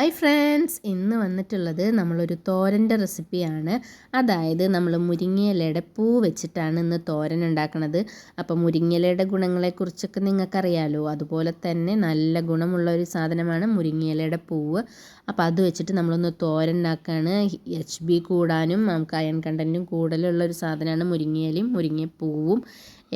Hi friends, ഇന്ന് വന്നിട്ടുള്ളത് നമ്മളൊരു തോരൻ്റെ റെസിപ്പിയാണ്. അതായത് നമ്മൾ മുരിങ്ങയിലയുടെ പൂ വെച്ചിട്ടാണ് ഇന്ന് തോരൻ ഉണ്ടാക്കുന്നത്. അപ്പോൾ മുരിങ്ങയിലയുടെ ഗുണങ്ങളെക്കുറിച്ചൊക്കെ നിങ്ങൾക്കറിയാലോ. അതുപോലെ തന്നെ നല്ല ഗുണമുള്ള ഒരു സാധനമാണ് മുരിങ്ങയിലയുടെ പൂവ്. അപ്പോൾ അത് വെച്ചിട്ട് നമ്മളൊന്ന് തോരൻ ഉണ്ടാക്കുകയാണ്. HB കൂടാനും നമുക്ക് അയൺ കണ്ടൻറ്റും കൂടുതലുള്ള ഒരു സാധനമാണ് മുരിങ്ങയിലയും മുരിങ്ങപ്പൂവും.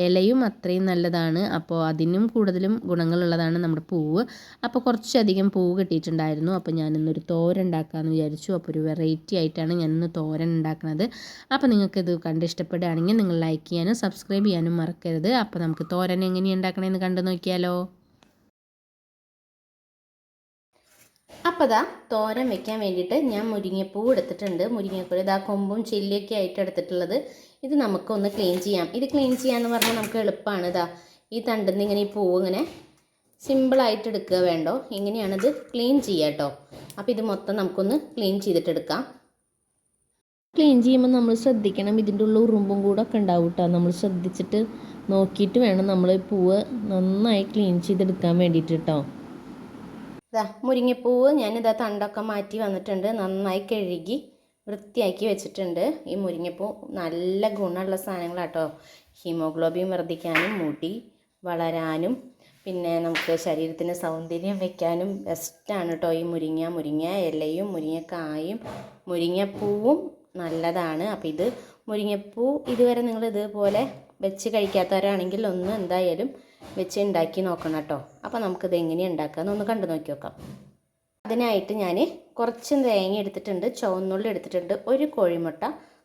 ഇലയും അത്രയും നല്ലതാണ്. അപ്പോൾ അതിനും കൂടുതലും ഗുണങ്ങളുള്ളതാണ് നമ്മുടെ പൂവ്. അപ്പോൾ കുറച്ചധികം പൂവ് കിട്ടിയിട്ടുണ്ടായിരുന്നു. അപ്പോൾ ഞാനിന്നൊരു തോരൻ ഉണ്ടാക്കാമെന്ന് വിചാരിച്ചു. അപ്പോൾ ഒരു വെറൈറ്റി ആയിട്ടാണ് ഞാനിന്ന് തോരൻ ഉണ്ടാക്കുന്നത്. അപ്പോൾ നിങ്ങൾക്കിത് കണ്ട് ഇഷ്ടപ്പെടുകയാണെങ്കിൽ നിങ്ങൾ ലൈക്ക് ചെയ്യാനും സബ്സ്ക്രൈബ് ചെയ്യാനും മറക്കരുത്. അപ്പോൾ നമുക്ക് തോരൻ എങ്ങനെയാണ് ഉണ്ടാക്കണമെന്ന് കണ്ടു നോക്കിയാലോ. അപ്പോൾ ഇതാ തോരൻ വെക്കാൻ വേണ്ടിയിട്ട് ഞാൻ മുരിങ്ങപ്പൂ എടുത്തിട്ടുണ്ട്. മുരിങ്ങപ്പൂ ഇതാ കൊമ്പും ചില്ലിയൊക്കെ ആയിട്ട് എടുത്തിട്ടുള്ളത്. ഇത് നമുക്കൊന്ന് ക്ലീൻ ചെയ്യാം. ഇത് ക്ലീൻ ചെയ്യാമെന്ന് പറഞ്ഞാൽ നമുക്ക് എളുപ്പമാണ്. ഇതാ ഈ തണ്ടിൽ നിന്ന് ഇങ്ങനെ ഈ പൂവ് ഇങ്ങനെ സിമ്പിളായിട്ട് എടുക്കുക വേണ്ടോ. ഇങ്ങനെയാണിത് ക്ലീൻ ചെയ്യുക കേട്ടോ. അപ്പോൾ ഇത് മൊത്തം നമുക്കൊന്ന് ക്ലീൻ ചെയ്തിട്ടെടുക്കാം. ക്ലീൻ ചെയ്യുമ്പോൾ നമ്മൾ ശ്രദ്ധിക്കണം, ഇതിൻ്റെ ഉള്ള ഉറുമ്പും കൂടെ ഒക്കെ ഉണ്ടാവും കേട്ടോ. നമ്മൾ ശ്രദ്ധിച്ചിട്ട് നോക്കിയിട്ട് വേണം നമ്മൾ പൂവ് നന്നായി ക്ലീൻ ചെയ്തെടുക്കാൻ വേണ്ടിയിട്ട് കേട്ടോ. ഇതാ മുരിങ്ങപ്പൂവ് ഞാനിതാ തണ്ടൊക്കെ മാറ്റി വന്നിട്ടുണ്ട്. നന്നായി കഴുകി വൃത്തിയാക്കി വെച്ചിട്ടുണ്ട്. ഈ മുരിങ്ങപ്പൂ നല്ല ഗുണമുള്ള സാധനങ്ങളാട്ടോ. ഹീമോഗ്ലോബിൻ വർദ്ധിക്കാനും മുടി വളരാനും പിന്നെ നമുക്ക് ശരീരത്തിന് സൗന്ദര്യം വയ്ക്കാനും ബെസ്റ്റാണ് കേട്ടോ ഈ മുരിങ്ങ ഇലയും മുരിങ്ങക്കായും മുരിങ്ങപ്പൂവും നല്ലതാണ്. അപ്പോൾ ഇത് മുരിങ്ങപ്പൂ ഇതുവരെ നിങ്ങൾ ഇതുപോലെ വെച്ച് കഴിക്കാത്തവരാണെങ്കിൽ ഒന്ന് എന്തായാലും വെച്ച് ഉണ്ടാക്കി നോക്കണം കേട്ടോ. അപ്പോൾ നമുക്കിത് എങ്ങനെയാണ് ഉണ്ടാക്കാമെന്ന് ഒന്ന് കണ്ടു നോക്കി നോക്കാം. അതിനായിട്ട് ഞാൻ കുറച്ച് തേങ്ങ എടുത്തിട്ടുണ്ട്, ചുവന്നുള്ളി എടുത്തിട്ടുണ്ട്, ഒരു കോഴിമുട്ട,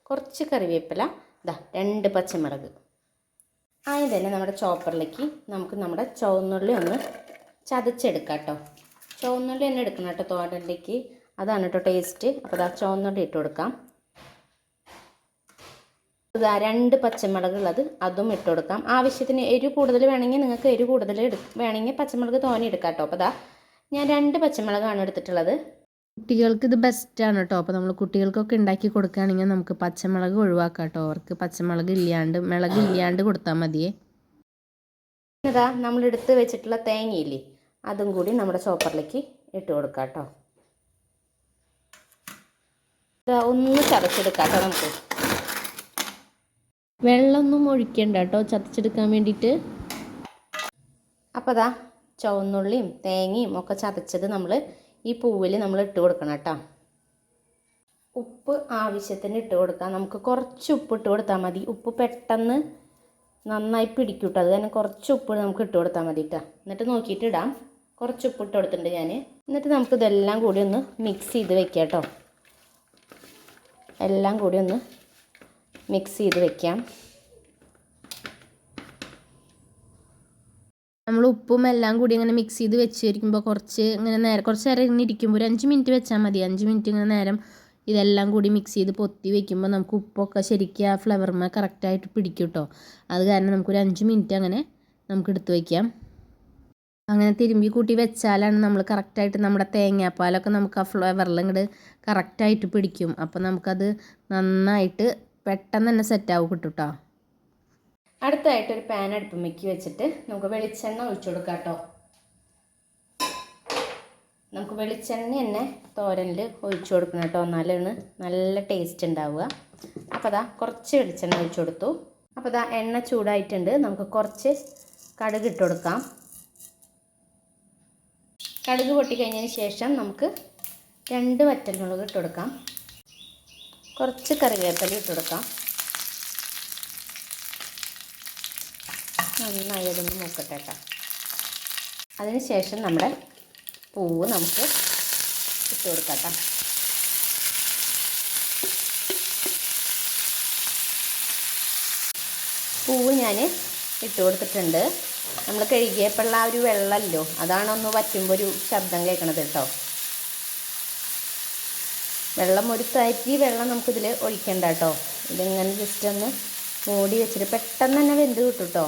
കുറച്ച് കറിവേപ്പില, ഇതാ 2 പച്ചമുളക്. ആദ്യം തന്നെ നമ്മുടെ ചോപ്പറിലേക്ക് നമുക്ക് നമ്മുടെ ചുവന്നുള്ളി ഒന്ന് ചതച്ചെടുക്കാം കേട്ടോ. ചുവന്നുള്ളി തന്നെ എടുക്കണം കേട്ടോ തോരനിലേക്ക്, അതാണ് കേട്ടോ ടേസ്റ്റ്. അപ്പോൾ ഇതാ ചുവന്നുള്ളി ഇട്ട് കൊടുക്കാം. ഇതാ 2 പച്ചമുളക് ഉള്ളത് അതും ഇട്ട് കൊടുക്കാം. ആവശ്യത്തിന് എരിവ് കൂടുതൽ വേണമെങ്കിൽ നിങ്ങൾക്ക് എരിവ് കൂടുതൽ വേണമെങ്കിൽ പച്ചമുളക് തോനെ എടുക്കാം കേട്ടോ. അപ്പോൾ ഇതാ ഞാൻ 2 പച്ചമുളകാണ് എടുത്തിട്ടുള്ളത്. കുട്ടികൾക്ക് ഇത് ബെസ്റ്റാണ് കേട്ടോ. അപ്പോൾ നമ്മൾ കുട്ടികൾക്കൊക്കെ ഉണ്ടാക്കി കൊടുക്കുകയാണെങ്കിൽ നമുക്ക് പച്ചമുളക് ഒഴിവാക്കാം കേട്ടോ. അവർക്ക് പച്ചമുളക് ഇല്ലാണ്ട് കൊടുത്താൽ മതിയേ. ഇതാ നമ്മൾ എടുത്ത് വെച്ചിട്ടുള്ള തേങ്ങയില്ലേ അതും കൂടി നമ്മുടെ ചോപ്പറിലേക്ക് ഇട്ട് കൊടുക്കാം കേട്ടോ. ഇതാ ഒന്ന് ചതച്ചെടുക്കാം കേട്ടോ. നമുക്ക് വെള്ളമൊന്നും ഒഴിക്കണ്ട കേട്ടോ ചതച്ചെടുക്കാൻ വേണ്ടിയിട്ട്. അപ്പോൾ ഇതാ ചുവന്നുള്ളിയും തേങ്ങയും ഒക്കെ ചതച്ചത് നമ്മൾ ഈ പൂവിൽ നമ്മൾ ഇട്ട് കൊടുക്കണം കേട്ടോ. ഉപ്പ് ആവശ്യത്തിന് ഇട്ട് കൊടുക്കാം. നമുക്ക് കുറച്ച് ഉപ്പ് ഇട്ട് കൊടുത്താൽ മതി. ഉപ്പ് പെട്ടെന്ന് നന്നായി പിടിക്കും കേട്ടോ. അത് തന്നെ കുറച്ച് ഉപ്പ് നമുക്ക് ഇട്ട് കൊടുത്താൽ മതി കേട്ടോ. എന്നിട്ട് നോക്കിയിട്ട് ഇടാം. കുറച്ച് ഉപ്പ് ഇട്ട് കൊടുത്തിട്ടുണ്ട് ഞാൻ. എന്നിട്ട് നമുക്ക് ഇതെല്ലാം കൂടി ഒന്ന് മിക്സ് ചെയ്ത് വെക്കാം കേട്ടോ. എല്ലാം കൂടി ഒന്ന് മിക്സ് ചെയ്ത് വെക്കാം. നമ്മൾ ഉപ്പും എല്ലാം കൂടി ഇങ്ങനെ മിക്സ് ചെയ്ത് വെച്ചിരിക്കുമ്പോൾ കുറച്ച് നേരം ഇങ്ങനെ ഇരിക്കുമ്പോൾ ഒരു 5 മിനിറ്റ് വെച്ചാൽ മതി. 5 മിനിറ്റ് ഇങ്ങനെ നേരം ഇതെല്ലാം കൂടി മിക്സ് ചെയ്ത് പൊത്തി വെക്കുമ്പോൾ നമുക്ക് ഉപ്പൊക്കെ ശരിക്കും ആ ഫ്ലേവറിന് കറക്റ്റായിട്ട് പിടിക്കും കേട്ടോ. അത് കാരണം നമുക്കൊരു 5 മിനിറ്റ് അങ്ങനെ നമുക്ക് എടുത്ത് വയ്ക്കാം. അങ്ങനെ തിരുമ്പി കൂട്ടി വെച്ചാലാണ് നമ്മൾ കറക്റ്റായിട്ട് നമ്മുടെ തേങ്ങാപ്പാലൊക്കെ നമുക്ക് ആ ഫ്ലേവറിൽ ഇങ്ങോട്ട് കറക്റ്റായിട്ട് പിടിക്കും. അപ്പോൾ നമുക്കത് നന്നായിട്ട് പെട്ടെന്ന് തന്നെ സെറ്റാവും കിട്ടും കേട്ടോ. അടുത്തായിട്ടൊരു പാൻ അടുപ്പുമ്മേക്ക് വെച്ചിട്ട് നമുക്ക് വെളിച്ചെണ്ണ ഒഴിച്ചു കൊടുക്കാം കേട്ടോ. നമുക്ക് വെളിച്ചെണ്ണ തന്നെ തോരനിൽ ഒഴിച്ചു കൊടുക്കണം കേട്ടോ. എന്നാലാണ് നല്ല ടേസ്റ്റ് ഉണ്ടാവുക. അപ്പോൾ അതാ കുറച്ച് വെളിച്ചെണ്ണ ഒഴിച്ചു കൊടുത്തു. അപ്പോൾ അതാ എണ്ണ ചൂടായിട്ടുണ്ട്. നമുക്ക് കുറച്ച് കടുക് ഇട്ട് കൊടുക്കാം. കടുക് പൊട്ടിക്കഴിഞ്ഞതിന് ശേഷം നമുക്ക് 2 വറ്റൽമുളക് ഇട്ട് കൊടുക്കാം. കുറച്ച് കറിവേപ്പില ഇട്ട് കൊടുക്കാം. നന്നായി അതൊന്ന് മൂക്കട്ടെ കേട്ടോ. അതിന് ശേഷം നമ്മുടെ പൂവ് നമുക്ക് ഇട്ട് കൊടുക്കാം കേട്ടോ. പൂവ് ഞാൻ ഇട്ട് കൊടുത്തിട്ടുണ്ട്. നമ്മൾ കഴുകിയപ്പോഴുള്ള ആ ഒരു വെള്ളമല്ലോ അതാണൊന്ന് വറ്റുമ്പോൾ ഒരു ശബ്ദം കേൾക്കണത് കേട്ടോ. വെള്ളം ഒരു തരി വെള്ളം നമുക്കിതിൽ ഒഴിക്കണ്ട കേട്ടോ. ഇതിങ്ങനെ ജസ്റ്റ് ഒന്ന് മൂടി വെച്ചിട്ട് പെട്ടെന്ന് തന്നെ വെന്ത് കിട്ടും കേട്ടോ.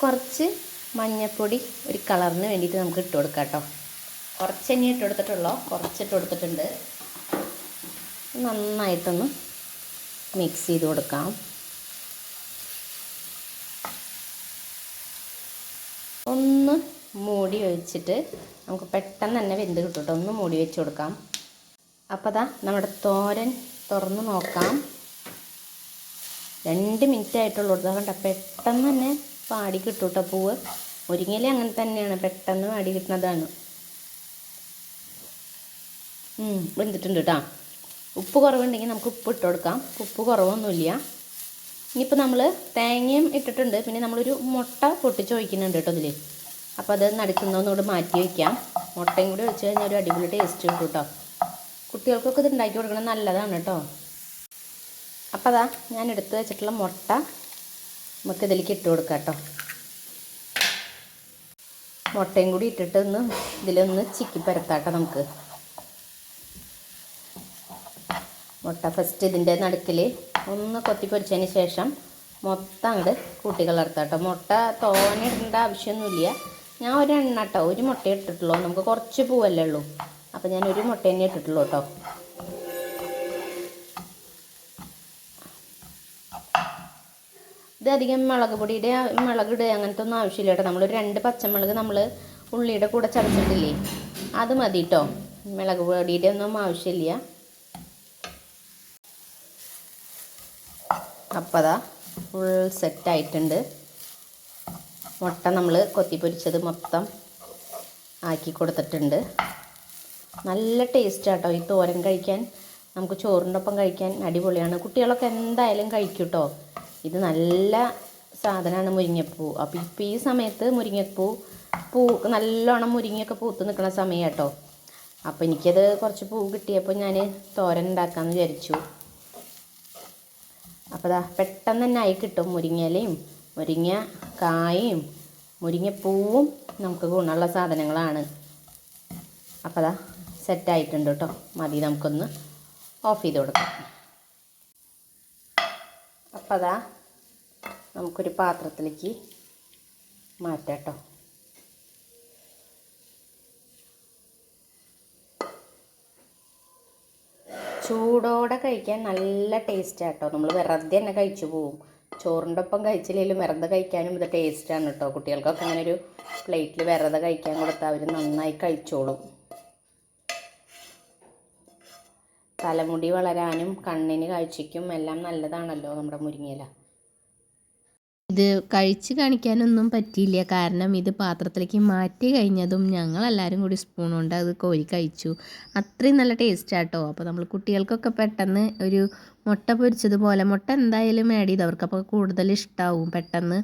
കുറച്ച് മഞ്ഞൾപ്പൊടി ഒരു കളറിന് വേണ്ടിയിട്ട് നമുക്ക് ഇട്ട് കൊടുക്കാം കേട്ടോ. കുറച്ച് തന്നെ ഇട്ട് കൊടുത്തിട്ടുള്ളൂ, കുറച്ചിട്ട് കൊടുത്തിട്ടുണ്ട്. നന്നായിട്ടൊന്ന് മിക്സ് ചെയ്ത് കൊടുക്കാം. ഒന്ന് മൂടി വെച്ചിട്ട് നമുക്ക് പെട്ടെന്ന് തന്നെ വെന്ത് കിട്ടും കേട്ടോ. ഒന്ന് മൂടി വെച്ച് കൊടുക്കാം. അപ്പോൾ അതാ നമ്മുടെ തോരൻ തുറന്ന് നോക്കാം. 2 മിനിറ്റ് ആയിട്ടുള്ളൂ. കണ്ട പെട്ടെന്ന് തന്നെ പാടി കിട്ടും കേട്ടോ പൂവ്. മുരിങ്ങയില അങ്ങനെ തന്നെയാണ്, പെട്ടെന്ന് പാടി കിട്ടുന്നതാണ്. വെന്തിട്ടുണ്ട് കേട്ടോ. ഉപ്പ് കുറവുണ്ടെങ്കിൽ നമുക്ക് ഉപ്പ് ഇട്ട് കൊടുക്കാം. ഉപ്പ് കുറവൊന്നുമില്ല. ഇനിയിപ്പോൾ നമ്മൾ തേങ്ങയും ഇട്ടിട്ടുണ്ട്, പിന്നെ നമ്മളൊരു മുട്ട പൊട്ടിച്ച് ഒഴിക്കുന്നുണ്ട് കേട്ടോ ഇതിൽ. അപ്പോൾ അത് നടുക്കുന്നൊന്നുകൂടെ മാറ്റി വയ്ക്കാം. മുട്ടയും കൂടി ഒഴിച്ച് കഴിഞ്ഞാൽ ഒരു അടിപൊളി ടേസ്റ്റ് കിട്ടും കേട്ടോ. കുട്ടികൾക്കൊക്കെ ഇത് ഉണ്ടാക്കി കൊടുക്കണം, നല്ലതാണ് കേട്ടോ. അപ്പോൾ അതാ ഞാൻ എടുത്ത് വെച്ചിട്ടുള്ള മുട്ട നമുക്ക് ഇതിലേക്ക് ഇട്ട് കൊടുക്കാം കേട്ടോ. മുട്ടയും കൂടി ഇട്ടിട്ട് ഇതിലൊന്ന് ചിക്കി പരത്താട്ടോ നമുക്ക്. മുട്ട ഫസ്റ്റ് ഇതിൻ്റെ നടുക്കിൽ ഒന്ന് കൊത്തി പൊരിച്ചതിന് ശേഷം മൊത്തം അങ്ങോട്ട് കൂട്ടി കലർത്താം കേട്ടോ. മുട്ട തോനെ ഇടേണ്ട ആവശ്യമൊന്നുമില്ല. ഞാൻ ഒരെണ്ണ കേട്ടോ, ഒരു മുട്ട ഇട്ടിട്ടുള്ളൂ. നമുക്ക് കുറച്ച് പൂവല്ലേ ഉള്ളൂ, അപ്പോൾ ഞാൻ ഒരു മുട്ട തന്നെ ഇട്ടിട്ടുള്ളൂ കേട്ടോ. ഇത് അധികം മുളകിടുക അങ്ങനത്തെ ഒന്നും ആവശ്യമില്ല കേട്ടോ. നമ്മളൊരു 2 പച്ചമുളക് നമ്മൾ ഉള്ളിയുടെ കൂടെ ചതച്ചിട്ടില്ലേ, അത് മതി കേട്ടോ. മുളക് പൊടിയുടെ ഒന്നും ആവശ്യമില്ല. അപ്പോൾ അതാ ഫുൾ സെറ്റായിട്ടുണ്ട്. മുട്ട നമ്മൾ കൊത്തി പൊരിച്ചത് മൊത്തം ആക്കി കൊടുത്തിട്ടുണ്ട്. നല്ല ടേസ്റ്റാട്ടോ ഈ തോരൻ കഴിക്കാൻ. നമുക്ക് ചോറിൻ്റെ ഒപ്പം കഴിക്കാൻ അടിപൊളിയാണ്. കുട്ടികളൊക്കെ എന്തായാലും കഴിക്കും കേട്ടോ. ഇത് നല്ല സാധനമാണ് മുരിങ്ങപ്പൂ. അപ്പോൾ ഇപ്പോൾ ഈ സമയത്ത് മുരിങ്ങപ്പൂ നല്ലോണം മുരിങ്ങയൊക്കെ പൂത്ത് നിൽക്കുന്ന സമയം കേട്ടോ. അപ്പോൾ എനിക്കത് കുറച്ച് പൂ കിട്ടിയപ്പോൾ ഞാൻ തോരൻ ഉണ്ടാക്കാമെന്ന് വിചാരിച്ചു. അപ്പോൾ ദാ പെട്ടെന്ന് തന്നെ ആയി കിട്ടും. മുരിങ്ങയിലയും മുരിങ്ങക്കായും മുരിങ്ങപ്പൂവും നമുക്ക് ഗുണമുള്ള സാധനങ്ങളാണ്. അപ്പോൾ ദാ സെറ്റായിട്ടുണ്ട് കേട്ടോ. മതി, നമുക്കൊന്ന് ഓഫ് ചെയ്ത് കൊടുക്കാം. അപ്പോൾ ദാ നമുക്കൊരു പാത്രത്തിലേക്ക് മാറ്റാം കേട്ടോ. ചൂടോടെ കഴിക്കാൻ നല്ല ടേസ്റ്റാണ് കേട്ടോ. നമ്മൾ വെറുതെ തന്നെ കഴിച്ചു പോവും. ചോറിൻ്റെ ഒപ്പം കഴിച്ചില്ലെങ്കിലും വെറുതെ കഴിക്കാനും ഇത് ടേസ്റ്റാണ് കേട്ടോ. കുട്ടികൾക്കൊക്കെ അങ്ങനെ ഒരു പ്ലേറ്റിൽ വെറുതെ കഴിക്കാൻ കൊടുത്താൽ അവർ നന്നായി കഴിച്ചോളും. തലമുടി വളരാനും കണ്ണിന് കാഴ്ചയ്ക്കും എല്ലാം നല്ലതാണല്ലോ നമ്മുടെ മുരിങ്ങയില. ഇത് കഴിച്ച് കാണിക്കാനൊന്നും പറ്റിയില്ല, കാരണം ഇത് പാത്രത്തിലേക്ക് മാറ്റി കഴിഞ്ഞതും ഞങ്ങളെല്ലാവരും കൂടി സ്പൂൺ കൊണ്ട് അത് കോരി കഴിച്ചു. അത്രയും നല്ല ടേസ്റ്റാട്ടോ. അപ്പോൾ നമ്മൾ കുട്ടികൾക്കൊക്കെ പെട്ടെന്ന് ഒരു മുട്ട പൊരിച്ചതുപോലെ, മുട്ട എന്തായാലും ആഡ് ചെയ്തവർക്ക് അപ്പോൾ കൂടുതൽ ഇഷ്ടമാവും. പെട്ടെന്ന്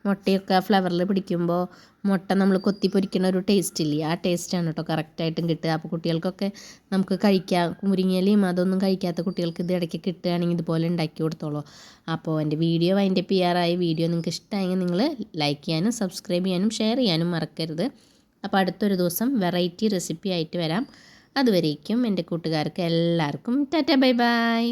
മുട്ടയൊക്കെ ഫ്ലവറിൽ പിടിക്കുമ്പോൾ മുട്ട നമ്മൾ കൊത്തി പൊരിക്കുന്ന ഒരു ടേസ്റ്റ് ഇല്ലേ, ആ ടേസ്റ്റാണ് കേട്ടോ കറക്റ്റായിട്ടും കിട്ടുക. അപ്പോൾ കുട്ടികൾക്കൊക്കെ നമുക്ക് കഴിക്കാം. മുരിങ്ങയിലയും അതൊന്നും കഴിക്കാത്ത കുട്ടികൾക്ക് ഇത് ഇടയ്ക്ക് കിട്ടുകയാണെങ്കിൽ ഇതുപോലെ ഉണ്ടാക്കി കൊടുത്തോളൂ. അപ്പോൾ എൻ്റെ വീഡിയോ വൈൻഡപ്പ് ചെയ്യാറായി. വീഡിയോ നിങ്ങൾക്ക് ഇഷ്ടമായെങ്കിൽ നിങ്ങൾ ലൈക്ക് ചെയ്യാനും സബ്സ്ക്രൈബ് ചെയ്യാനും ഷെയർ ചെയ്യാനും മറക്കരുത്. അപ്പോൾ അടുത്തൊരു ദിവസം വെറൈറ്റി റെസിപ്പി ആയിട്ട് വരാം. അതുവരേക്കും എൻ്റെ കൂട്ടുകാർക്ക് എല്ലാവർക്കും ടാറ്റ ബൈ ബൈ.